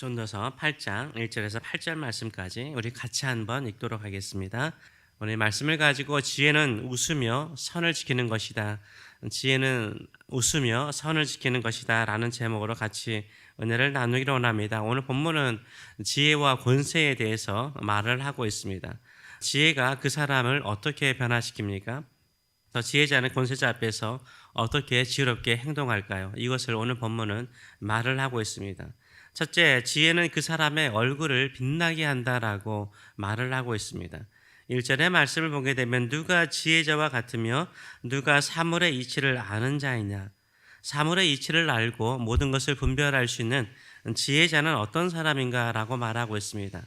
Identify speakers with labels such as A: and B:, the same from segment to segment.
A: 전도서 8장 1절에서 8절 말씀까지 우리 같이 한번 읽도록 하겠습니다. 오늘 말씀을 가지고 지혜는 웃으며 선을 지키는 것이다. 지혜는 웃으며 선을 지키는 것이다 라는 제목으로 같이 은혜를 나누기를 원합니다. 오늘 본문은 지혜와 권세에 대해서 말을 하고 있습니다. 지혜가 그 사람을 어떻게 변화시킵니까? 더 지혜자는 권세자 앞에서 어떻게 지혜롭게 행동할까요? 이것을 오늘 본문은 말을 하고 있습니다. 첫째, 지혜는 그 사람의 얼굴을 빛나게 한다라고 말을 하고 있습니다. 1절의 말씀을 보게 되면 누가 지혜자와 같으며 누가 사물의 이치를 아는 자이냐. 사물의 이치를 알고 모든 것을 분별할 수 있는 지혜자는 어떤 사람인가라고 말하고 있습니다.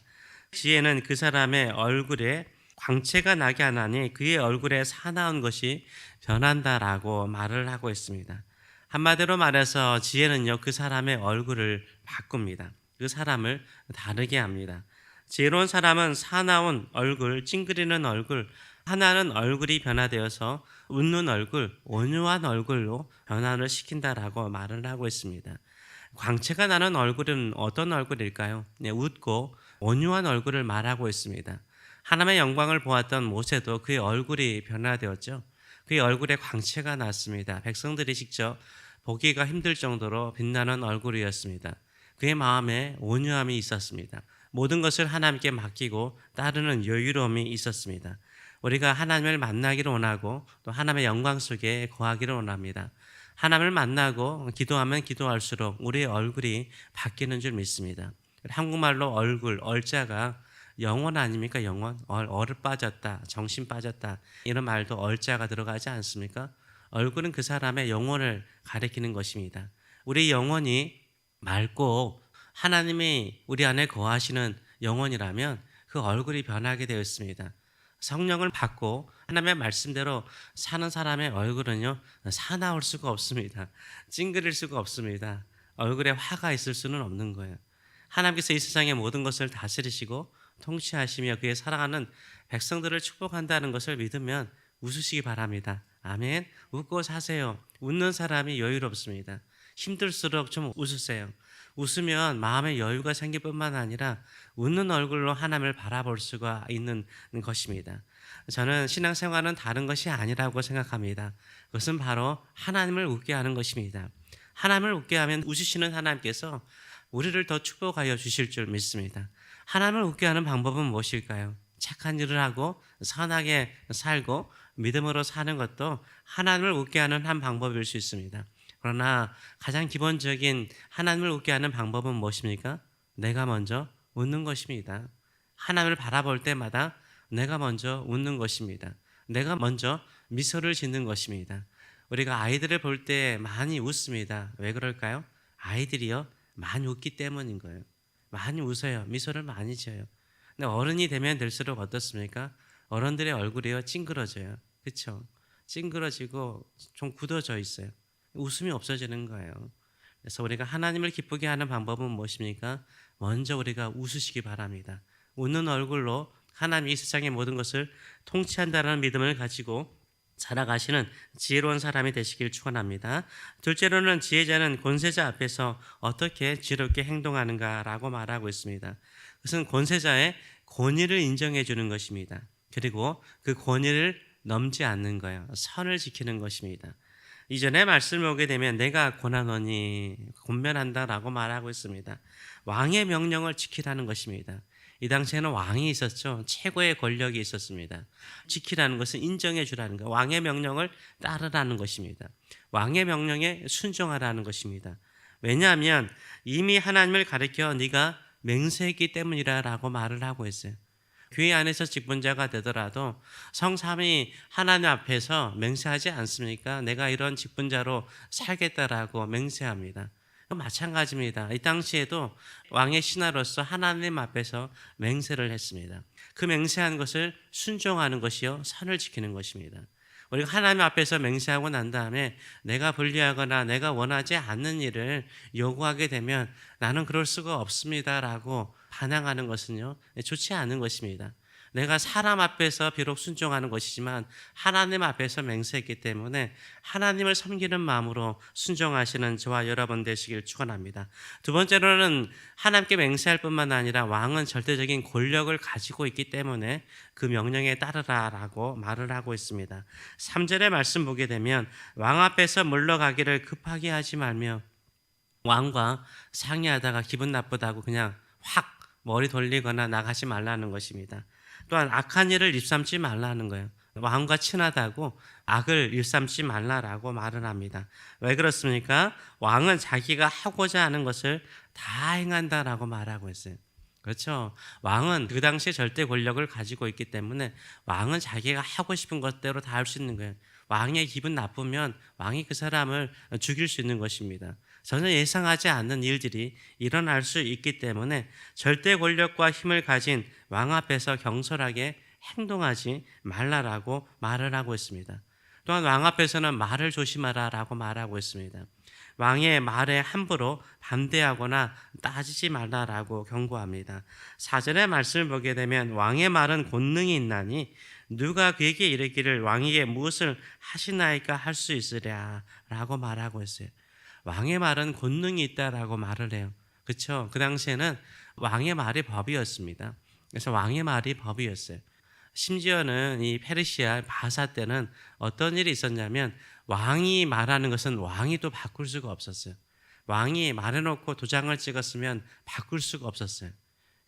A: 지혜는 그 사람의 얼굴에 광채가 나게 하나니 그의 얼굴에 사나운 것이 변한다라고 말을 하고 있습니다. 한마디로 말해서 지혜는요, 그 사람의 얼굴을 바꿉니다. 그 사람을 다르게 합니다. 지혜로운 사람은 사나운 얼굴, 찡그리는 얼굴, 하나는 얼굴이 변화되어서 웃는 얼굴, 온유한 얼굴로 변화를 시킨다라고 말을 하고 있습니다. 광채가 나는 얼굴은 어떤 얼굴일까요? 웃고 온유한 얼굴을 말하고 있습니다. 하나님의 영광을 보았던 모세도 그의 얼굴이 변화되었죠. 그의 얼굴에 광채가 났습니다. 백성들이 직접 보기가 힘들 정도로 빛나는 얼굴이었습니다. 그의 마음에 온유함이 있었습니다. 모든 것을 하나님께 맡기고 따르는 여유로움이 있었습니다. 우리가 하나님을 만나기를 원하고 또 하나님의 영광 속에 거하기를 원합니다. 하나님을 만나고 기도하면 기도할수록 우리의 얼굴이 바뀌는 줄 믿습니다. 한국말로 얼굴, 얼자가 영혼 아닙니까? 영혼? 얼을 빠졌다, 정신 빠졌다 이런 말도 얼자가 들어가지 않습니까? 얼굴은 그 사람의 영혼을 가리키는 것입니다. 우리 영혼이 맑고 하나님이 우리 안에 거하시는 영혼이라면 그 얼굴이 변하게 되어 있습니다. 성령을 받고 하나님의 말씀대로 사는 사람의 얼굴은요, 사나울 수가 없습니다. 찡그릴 수가 없습니다. 얼굴에 화가 있을 수는 없는 거예요. 하나님께서 이 세상의 모든 것을 다스리시고 통치하시며 그의 사랑하는 백성들을 축복한다는 것을 믿으면 웃으시기 바랍니다. 아멘. 웃고 사세요. 웃는 사람이 여유롭습니다. 힘들수록 좀 웃으세요. 웃으면 마음의 여유가 생길 뿐만 아니라 웃는 얼굴로 하나님을 바라볼 수가 있는 것입니다. 저는 신앙생활은 다른 것이 아니라고 생각합니다. 그것은 바로 하나님을 웃게 하는 것입니다. 하나님을 웃게 하면 웃으시는 하나님께서 우리를 더 축복하여 주실 줄 믿습니다. 하나님을 웃게 하는 방법은 무엇일까요? 착한 일을 하고 선하게 살고 믿음으로 사는 것도 하나님을 웃게 하는 한 방법일 수 있습니다. 그러나 가장 기본적인 하나님을 웃게 하는 방법은 무엇입니까? 내가 먼저 웃는 것입니다. 하나님을 바라볼 때마다 내가 먼저 웃는 것입니다. 내가 먼저 미소를 짓는 것입니다. 우리가 아이들을 볼 때 많이 웃습니다. 왜 그럴까요? 아이들이요, 많이 웃기 때문인 거예요. 많이 웃어요. 미소를 많이 지어요. 근데 어른이 되면 될수록 어떻습니까? 어른들의 얼굴이요, 찡그러져요. 그렇죠? 찡그러지고 좀 굳어져 있어요. 웃음이 없어지는 거예요. 그래서 우리가 하나님을 기쁘게 하는 방법은 무엇입니까? 먼저 우리가 웃으시기 바랍니다. 웃는 얼굴로 하나님이 이 세상의 모든 것을 통치한다는 믿음을 가지고 살아가시는 지혜로운 사람이 되시길 축원합니다. 둘째로는 지혜자는 권세자 앞에서 어떻게 지혜롭게 행동하는가라고 말하고 있습니다. 그것은 권세자의 권위를 인정해 주는 것입니다. 그리고 그 권위를 넘지 않는 거예요. 선을 지키는 것입니다. 이전에 말씀을 보게 되면 내가 권하노니 권면한다라고 말하고 있습니다. 왕의 명령을 지키라는 것입니다. 이 당시에는 왕이 있었죠. 최고의 권력이 있었습니다. 지키라는 것은 인정해 주라는 것, 왕의 명령을 따르라는 것입니다. 왕의 명령에 순종하라는 것입니다. 왜냐하면 이미 하나님을 가리켜 네가 맹세했기 때문이라고 말을 하고 있어요. 교회 안에서 직분자가 되더라도 성삼위 하나님 앞에서 맹세하지 않습니까? 내가 이런 직분자로 살겠다라고 맹세합니다. 마찬가지입니다. 이 당시에도 왕의 신하로서 하나님 앞에서 맹세를 했습니다. 그 맹세한 것을 순종하는 것이요, 선을 지키는 것입니다. 우리가 하나님 앞에서 맹세하고 난 다음에 내가 불리하거나 내가 원하지 않는 일을 요구하게 되면 나는 그럴 수가 없습니다라고 반항하는 것은요, 좋지 않은 것입니다. 내가 사람 앞에서 비록 순종하는 것이지만 하나님 앞에서 맹세했기 때문에 하나님을 섬기는 마음으로 순종하시는 저와 여러분 되시길 축원합니다. 두 번째로는 하나님께 맹세할 뿐만 아니라 왕은 절대적인 권력을 가지고 있기 때문에 그 명령에 따르라라고 말을 하고 있습니다. 3절의 말씀 보게 되면 왕 앞에서 물러가기를 급하게 하지 말며 왕과 상의하다가 기분 나쁘다고 그냥 확 머리 돌리거나 나가지 말라는 것입니다. 또한 악한 일을 입삼지 말라는 거예요. 왕과 친하다고 악을 일삼지 말라라고 말을 합니다. 왜 그렇습니까? 왕은 자기가 하고자 하는 것을 다 행한다라고 말하고 있어요. 그렇죠. 왕은 그 당시에 절대 권력을 가지고 있기 때문에 왕은 자기가 하고 싶은 것대로 다 할 수 있는 거예요. 왕의 기분 나쁘면 왕이 그 사람을 죽일 수 있는 것입니다. 전혀 예상하지 않는 일들이 일어날 수 있기 때문에 절대 권력과 힘을 가진 왕 앞에서 경솔하게 행동하지 말라라고 말을 하고 있습니다. 또한 왕 앞에서는 말을 조심하라라고 말하고 있습니다. 왕의 말에 함부로 반대하거나 따지지 말라라고 경고합니다. 4절의 말씀을 보게 되면 왕의 말은 권능이 있나니 누가 그에게 이르기를 왕에게 무엇을 하시나이까 할 수 있으랴라고 말하고 있어요. 왕의 말은 권능이 있다라고 말을 해요. 그렇죠? 그 당시에는 왕의 말이 법이었습니다. 그래서 왕의 말이 법이었어요. 심지어는 이 페르시아 바사 때는 어떤 일이 있었냐면 왕이 말하는 것은 왕이 또 바꿀 수가 없었어요. 왕이 말해놓고 도장을 찍었으면 바꿀 수가 없었어요.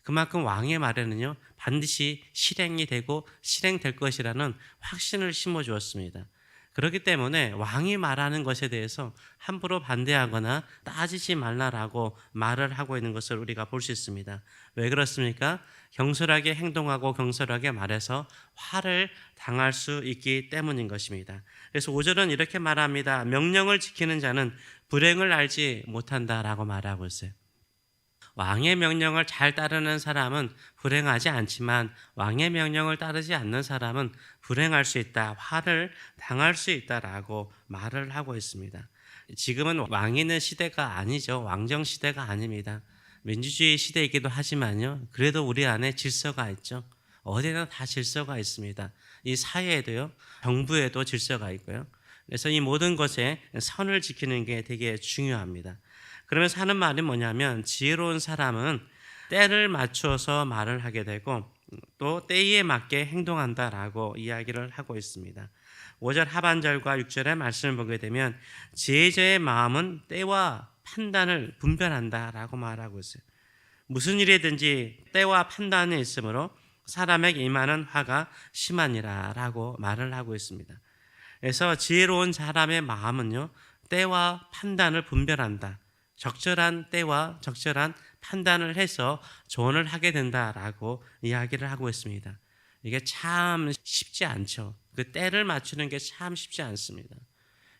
A: 그만큼 왕의 말에는요 반드시 실행이 되고 실행될 것이라는 확신을 심어주었습니다. 그렇기 때문에 왕이 말하는 것에 대해서 함부로 반대하거나 따지지 말라라고 말을 하고 있는 것을 우리가 볼 수 있습니다. 왜 그렇습니까? 경솔하게 행동하고 경솔하게 말해서 화를 당할 수 있기 때문인 것입니다. 그래서 5절은 이렇게 말합니다. 명령을 지키는 자는 불행을 알지 못한다라고 말하고 있어요. 왕의 명령을 잘 따르는 사람은 불행하지 않지만 왕의 명령을 따르지 않는 사람은 불행할 수 있다, 화를 당할 수 있다라고 말을 하고 있습니다. 지금은 왕이 있는 시대가 아니죠. 왕정 시대가 아닙니다. 민주주의 시대이기도 하지만요. 그래도 우리 안에 질서가 있죠. 어디나 다 질서가 있습니다. 이 사회에도요, 정부에도 질서가 있고요. 그래서 이 모든 것에 선을 지키는 게 되게 중요합니다. 그러면서 하는 말이 뭐냐면 지혜로운 사람은 때를 맞춰서 말을 하게 되고 또 때에 맞게 행동한다라고 이야기를 하고 있습니다. 5절 하반절과 6절의 말씀을 보게 되면 지혜자의 마음은 때와 판단을 분별한다라고 말하고 있어요. 무슨 일이든지 때와 판단이 있으므로 사람에게 임하는 화가 심하니라라고 말을 하고 있습니다. 그래서 지혜로운 사람의 마음은요 때와 판단을 분별한다. 적절한 때와 적절한 판단을 해서 조언을 하게 된다라고 이야기를 하고 있습니다. 이게 참 쉽지 않죠. 그 때를 맞추는 게 참 쉽지 않습니다.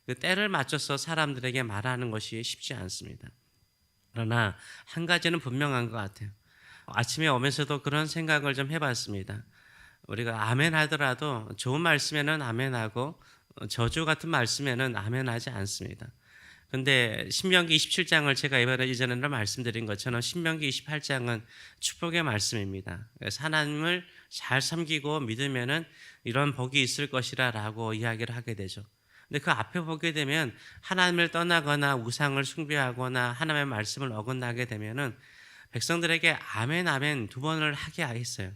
A: 그 때를 맞춰서 사람들에게 말하는 것이 쉽지 않습니다. 그러나 한 가지는 분명한 것 같아요. 아침에 오면서도 그런 생각을 좀 해봤습니다. 우리가 아멘 하더라도 좋은 말씀에는 아멘하고 저주 같은 말씀에는 아멘하지 않습니다. 근데 신명기 27장을 제가 이전에는 말씀드린 것처럼 신명기 28장은 축복의 말씀입니다. 그래서 하나님을 잘 섬기고 믿으면은 이런 복이 있을 것이라라고 이야기를 하게 되죠. 근데 그 앞에 보게 되면 하나님을 떠나거나 우상을 숭배하거나 하나님의 말씀을 어긋나게 되면은 백성들에게 아멘 아멘 두 번을 하게 했어요.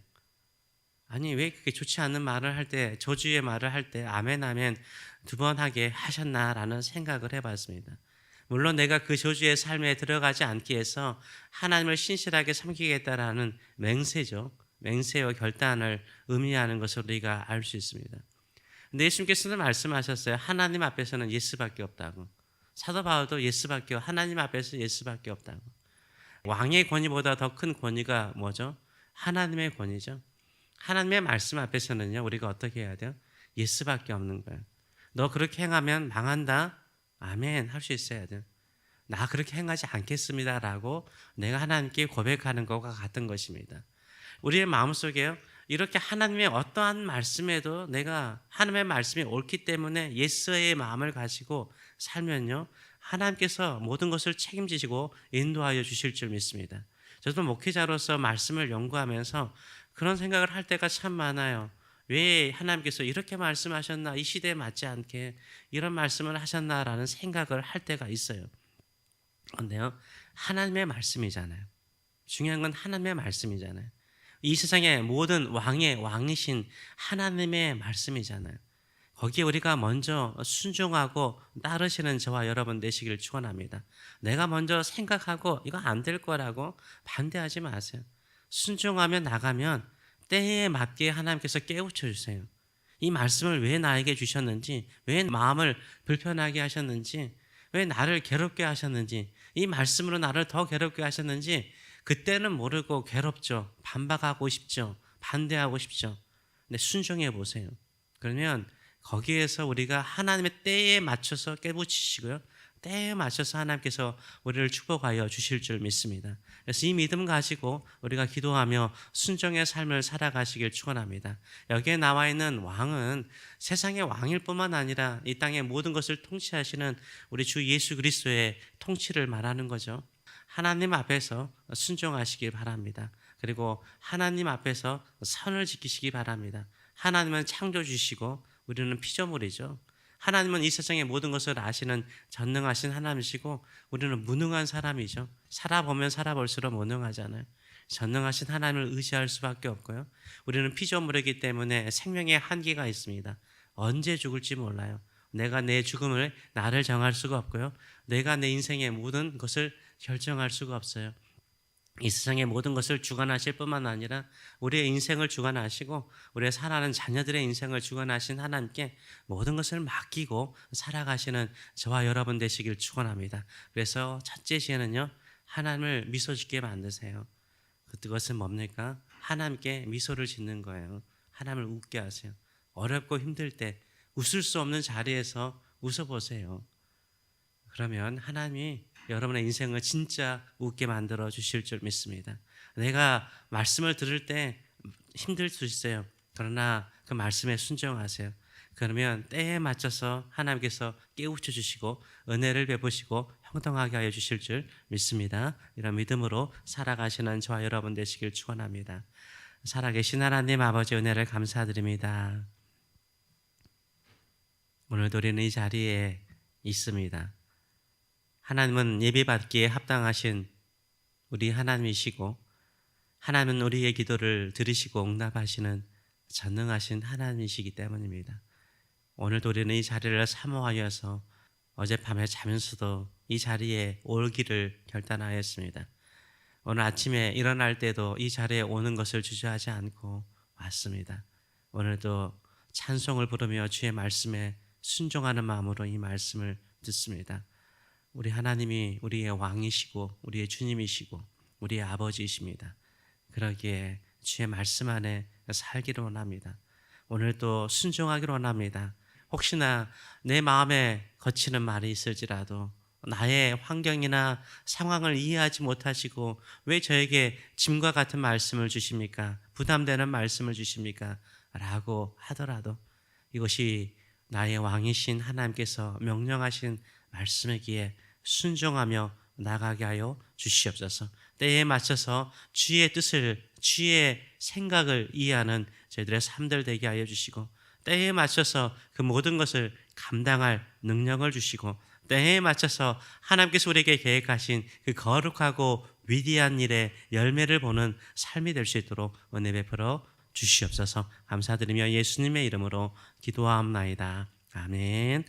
A: 아니 왜 그렇게 좋지 않은 말을 할 때 저주의 말을 할 때 아멘 아멘 두 번 하게 하셨나라는 생각을 해봤습니다. 물론 내가 그 저주의 삶에 들어가지 않기 위해서 하나님을 신실하게 섬기겠다라는 맹세죠. 맹세와 결단을 의미하는 것을 우리가 알 수 있습니다. 근데 예수님께서는 말씀하셨어요. 하나님 앞에서는 예스밖에 없다고. 사도 바울도 예스밖에 하나님 앞에서 예스밖에 없다고. 왕의 권위보다 더 큰 권위가 뭐죠? 하나님의 권위죠. 하나님의 말씀 앞에서는요 우리가 어떻게 해야 돼요? 예스밖에 없는 거예요. 너 그렇게 행하면 망한다. 아멘 할 수 있어야 돼요. 나 그렇게 행하지 않겠습니다라고 내가 하나님께 고백하는 것과 같은 것입니다. 우리의 마음속에요 이렇게 하나님의 어떠한 말씀에도 내가 하나님의 말씀이 옳기 때문에 예스의 마음을 가지고 살면요 하나님께서 모든 것을 책임지시고 인도하여 주실 줄 믿습니다. 저도 목회자로서 말씀을 연구하면서 그런 생각을 할 때가 참 많아요. 왜 하나님께서 이렇게 말씀하셨나? 이 시대에 맞지 않게 이런 말씀을 하셨나라는 생각을 할 때가 있어요. 그런데요, 하나님의 말씀이잖아요. 중요한 건 하나님의 말씀이잖아요. 이 세상의 모든 왕의 왕이신 하나님의 말씀이잖아요. 거기에 우리가 먼저 순종하고 따르시는 저와 여러분 되시길 축원합니다. 내가 먼저 생각하고 이거 안 될 거라고 반대하지 마세요. 순종하며 나가면 때에 맞게 하나님께서 깨우쳐 주세요. 이 말씀을 왜 나에게 주셨는지, 왜 마음을 불편하게 하셨는지, 왜 나를 괴롭게 하셨는지, 이 말씀으로 나를 더 괴롭게 하셨는지 그때는 모르고 괴롭죠. 반박하고 싶죠. 반대하고 싶죠. 근데 순종해 보세요. 그러면 거기에서 우리가 하나님의 때에 맞춰서 깨부치시고요. 때에 맞춰서 하나님께서 우리를 축복하여 주실 줄 믿습니다. 그래서 이 믿음 가지고 우리가 기도하며 순종의 삶을 살아가시길 축원합니다. 여기에 나와 있는 왕은 세상의 왕일 뿐만 아니라 이 땅의 모든 것을 통치하시는 우리 주 예수 그리스도의 통치를 말하는 거죠. 하나님 앞에서 순종하시길 바랍니다. 그리고 하나님 앞에서 선을 지키시기 바랍니다. 하나님은 창조주시고 우리는 피조물이죠. 하나님은 이 세상의 모든 것을 아시는 전능하신 하나님이시고 우리는 무능한 사람이죠. 살아보면 살아볼수록 무능하잖아요. 전능하신 하나님을 의지할 수밖에 없고요. 우리는 피조물이기 때문에 생명의 한계가 있습니다. 언제 죽을지 몰라요. 내가 내 죽음을 나를 정할 수가 없고요. 내가 내 인생의 모든 것을 결정할 수가 없어요. 이 세상의 모든 것을 주관하실 뿐만 아니라 우리의 인생을 주관하시고 우리의 살아가는 자녀들의 인생을 주관하신 하나님께 모든 것을 맡기고 살아가시는 저와 여러분 되시길 축원합니다. 그래서 첫째 시에는요, 하나님을 미소 짓게 만드세요. 그것은 뭡니까? 하나님께 미소를 짓는 거예요. 하나님을 웃게 하세요. 어렵고 힘들 때 웃을 수 없는 자리에서 웃어보세요. 그러면 하나님이 여러분의 인생을 진짜 웃게 만들어 주실 줄 믿습니다. 내가 말씀을 들을 때 힘들 수 있어요. 그러나 그 말씀에 순종하세요. 그러면 때에 맞춰서 하나님께서 깨우쳐 주시고 은혜를 베푸시고 형통하게 하여 주실 줄 믿습니다. 이런 믿음으로 살아가시는 저와 여러분 되시길 축원합니다. 살아계신 하나님 아버지 은혜를 감사드립니다. 오늘도 우리는 이 자리에 있습니다. 하나님은 예배받기에 합당하신 우리 하나님이시고 하나님은 우리의 기도를 들으시고 응답하시는 전능하신 하나님이시기 때문입니다. 오늘도 우리는 이 자리를 사모하여서 어젯밤에 자면서도 이 자리에 오기를 결단하였습니다. 오늘 아침에 일어날 때도 이 자리에 오는 것을 주저하지 않고 왔습니다. 오늘도 찬송을 부르며 주의 말씀에 순종하는 마음으로 이 말씀을 듣습니다. 우리 하나님이 우리의 왕이시고 우리의 주님이시고 우리의 아버지이십니다. 그러기에 주의 말씀 안에 살기를 원합니다. 오늘도 순종하기를 원합니다. 혹시나 내 마음에 거치는 말이 있을지라도 나의 환경이나 상황을 이해하지 못하시고 왜 저에게 짐과 같은 말씀을 주십니까? 부담되는 말씀을 주십니까? 라고 하더라도 이것이 나의 왕이신 하나님께서 명령하신 말씀이기에 순종하며 나가게 하여 주시옵소서. 때에 맞춰서 주의 뜻을, 주의 생각을 이해하는 저희들의 삶들 되게 하여 주시고 때에 맞춰서 그 모든 것을 감당할 능력을 주시고 때에 맞춰서 하나님께서 우리에게 계획하신 그 거룩하고 위대한 일의 열매를 보는 삶이 될 수 있도록 은혜 베풀어 주시옵소서. 감사드리며 예수님의 이름으로 기도하옵나이다. 아멘.